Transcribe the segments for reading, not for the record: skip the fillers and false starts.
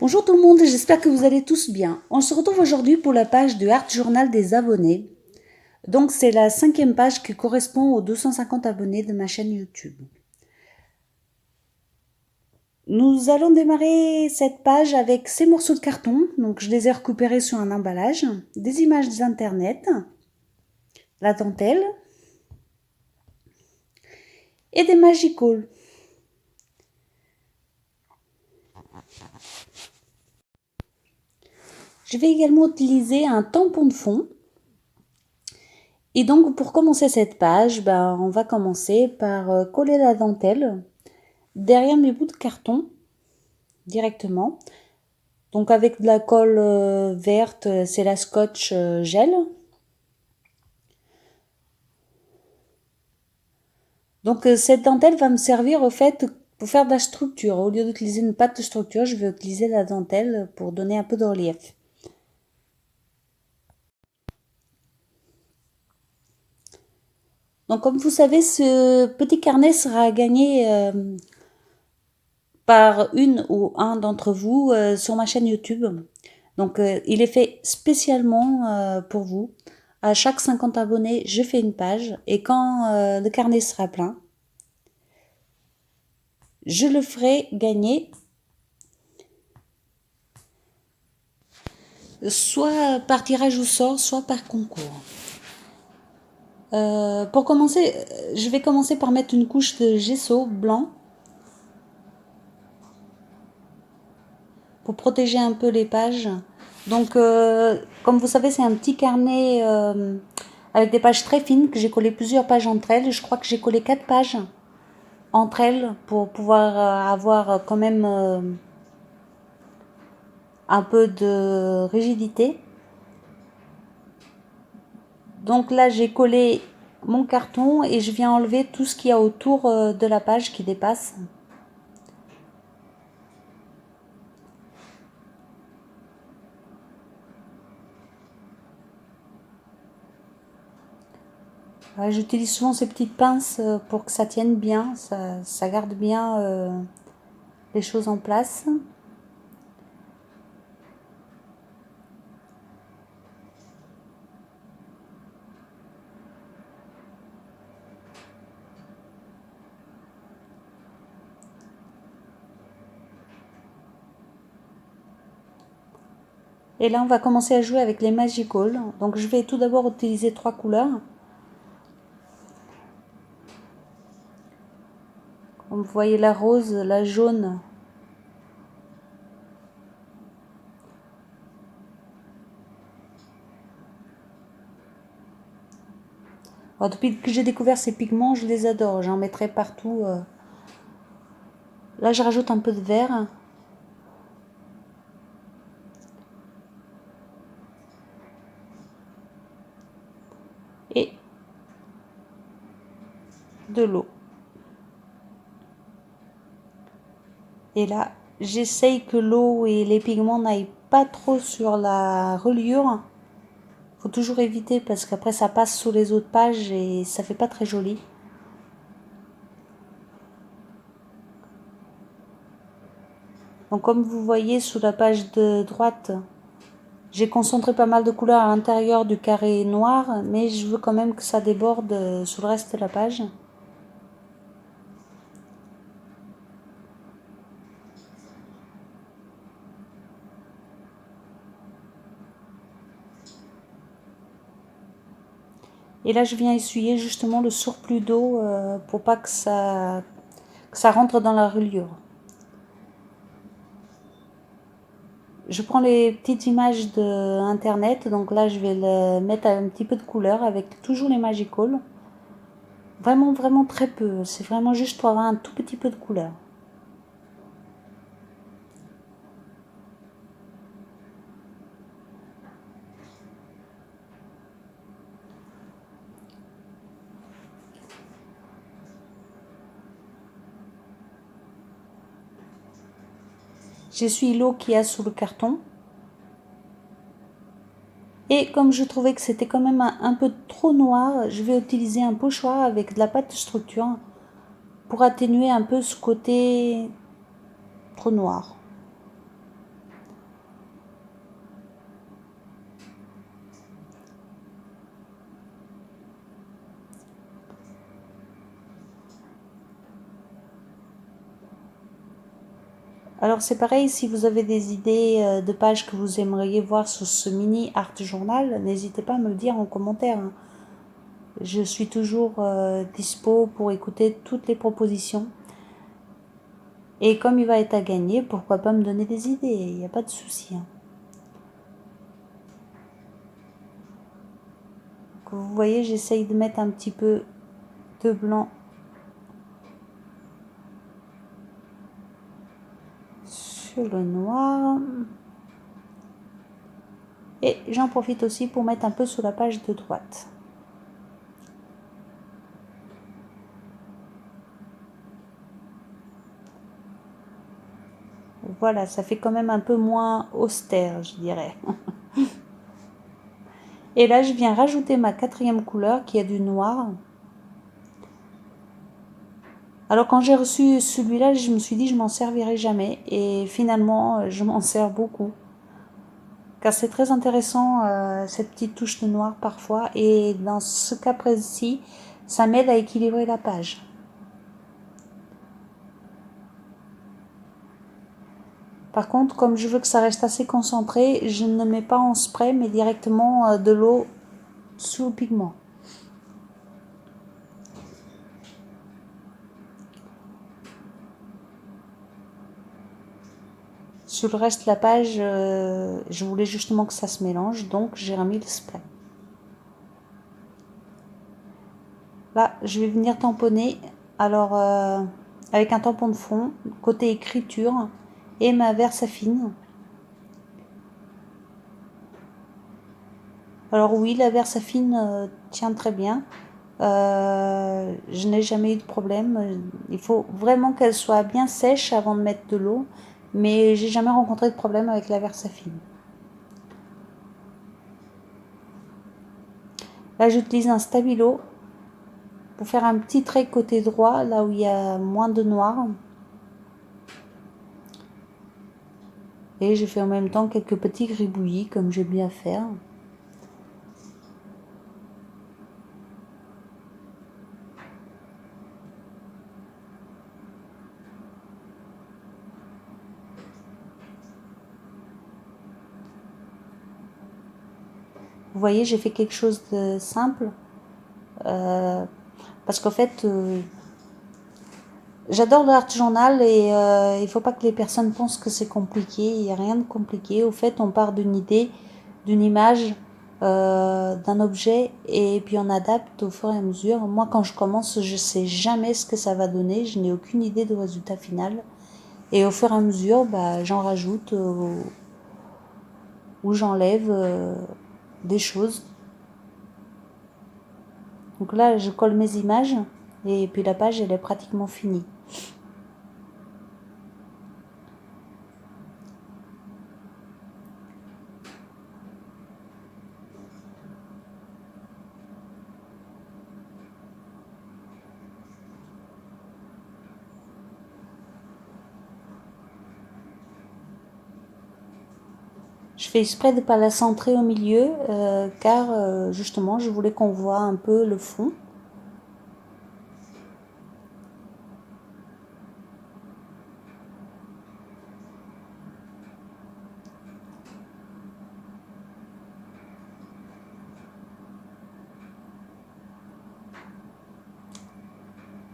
Bonjour tout le monde, j'espère que vous allez tous bien. On se retrouve aujourd'hui pour la page du Art Journal des abonnés. Donc c'est la 5e page qui correspond aux 250 abonnés de ma chaîne YouTube. Nous allons démarrer cette page avec ces morceaux de carton. Donc je les ai récupérés sur un emballage, des images d'internet, la dentelle et des Magical. Je vais également utiliser un tampon de fond. Et donc pour commencer cette page, on va commencer par coller la dentelle derrière mes bouts de carton directement. Donc avec de la colle verte, c'est la Scotch gel. Donc cette dentelle va me servir au fait pour faire de la structure. Au lieu d'utiliser une pâte de structure, je vais utiliser la dentelle pour donner un peu de relief. Donc comme vous savez, ce petit carnet sera gagné par une ou un d'entre vous sur ma chaîne YouTube. Donc il est fait spécialement pour vous. À chaque 50 abonnés, je fais une page et quand le carnet sera plein, je le ferai gagner soit par tirage au sort, soit par concours. Pour commencer, je vais commencer par mettre une couche de gesso blanc pour protéger un peu les pages. Donc, comme vous savez, c'est un petit carnet avec des pages très fines que j'ai collé plusieurs pages entre elles. Je crois que j'ai collé 4 pages entre elles pour pouvoir avoir quand même un peu de rigidité. Donc là, j'ai collé mon carton et je viens enlever tout ce qu'il y a autour de la page qui dépasse. J'utilise souvent ces petites pinces pour que ça tienne bien, ça garde bien les choses en place. Et là, on va commencer à jouer avec les Magical. Donc, je vais tout d'abord utiliser 3 couleurs. Comme vous voyez, la rose, la jaune. Alors, depuis que j'ai découvert ces pigments, je les adore. J'en mettrai partout. Là, je rajoute un peu de vert. Et de l'eau. Et là, j'essaye que l'eau et les pigments n'aillent pas trop sur la reliure. Faut toujours éviter parce qu'après ça passe sous les autres pages et ça fait pas très joli. Donc comme vous voyez sous la page de droite, j'ai concentré pas mal de couleurs à l'intérieur du carré noir, mais je veux quand même que ça déborde sur le reste de la page. Et là, je viens essuyer justement le surplus d'eau pour pas que ça rentre dans la reliure. Je prends les petites images de internet, donc là je vais le mettre un petit peu de couleur avec toujours les Magical. Vraiment, vraiment très peu, c'est vraiment juste pour avoir un tout petit peu de couleur. J'essuie l'eau qu'il y a sous le carton. Et comme je trouvais que c'était quand même un peu trop noir, je vais utiliser un pochoir avec de la pâte de structure pour atténuer un peu ce côté trop noir. Alors c'est pareil, si vous avez des idées de pages que vous aimeriez voir sur ce mini art journal, n'hésitez pas à me le dire en commentaire, hein. Je suis toujours dispo pour écouter toutes les propositions. Et comme il va être à gagner, pourquoi pas me donner des idées, il n'y a pas de souci, hein. Donc, vous voyez, j'essaye de mettre un petit peu de blanc sur le noir. Et j'en profite aussi pour mettre un peu sur la page de droite. Voilà, ça fait quand même un peu moins austère, je dirais. Et là, je viens rajouter ma quatrième couleur qui est du noir. Alors quand j'ai reçu celui-là, je me suis dit je m'en servirai jamais. Et finalement, je m'en sers beaucoup. Car c'est très intéressant, cette petite touche de noir parfois. Et dans ce cas précis, ça m'aide à équilibrer la page. Par contre, comme je veux que ça reste assez concentré, je ne mets pas en spray, mais directement de l'eau sous le pigment. Sur le reste de la page, je voulais justement que ça se mélange, donc j'ai remis le spray. Là, je vais venir tamponner, alors avec un tampon de fond, côté écriture, et ma Versafine. Alors oui, la Versafine tient très bien. Je n'ai jamais eu de problème. Il faut vraiment qu'elle soit bien sèche avant de mettre de l'eau, mais j'ai jamais rencontré de problème avec la Versafine. Là, j'utilise un stabilo pour faire un petit trait côté droit, là où il y a moins de noir. Et je fais en même temps quelques petits gribouillis, comme j'aime bien faire. Vous voyez, j'ai fait quelque chose de simple. Parce qu'en fait, j'adore l'art journal et il ne faut pas que les personnes pensent que c'est compliqué. Il n'y a rien de compliqué. Au fait, on part d'une idée, d'une image, d'un objet et puis on adapte au fur et à mesure. Moi, quand je commence, je ne sais jamais ce que ça va donner. Je n'ai aucune idée du résultat final. Et au fur et à mesure, bah, j'en rajoute ou j'enlève des choses. Donc là, je colle mes images et puis la page, elle est pratiquement finie. Je fais exprès de ne pas la centrer au milieu car justement je voulais qu'on voit un peu le fond.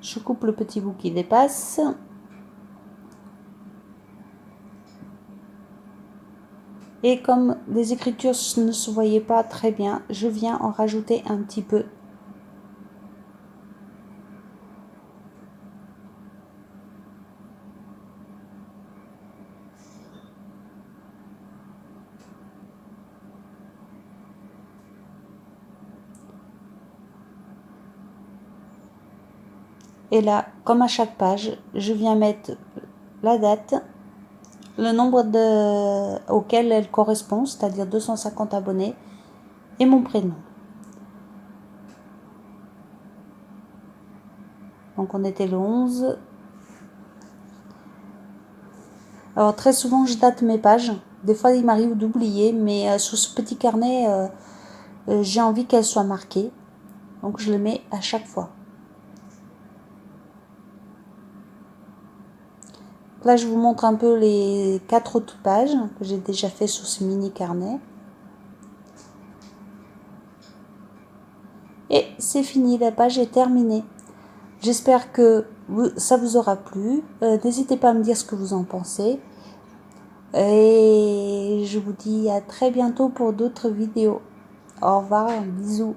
Je coupe le petit bout qui dépasse. Et comme les écritures ne se voyaient pas très bien, je viens en rajouter un petit peu. Et là, comme à chaque page, je viens mettre la date, le nombre auquel elle correspond, c'est-à-dire 250 abonnés, et mon prénom. Donc on était le 11. Alors très souvent je date mes pages. Des fois il m'arrive d'oublier, mais sur ce petit carnet, j'ai envie qu'elles soient marquées. Donc je le mets à chaque fois. Là, je vous montre un peu les 4 autres pages que j'ai déjà fait sur ce mini carnet. Et c'est fini, la page est terminée. J'espère que ça vous aura plu. N'hésitez pas à me dire ce que vous en pensez. Et je vous dis à très bientôt pour d'autres vidéos. Au revoir, bisous.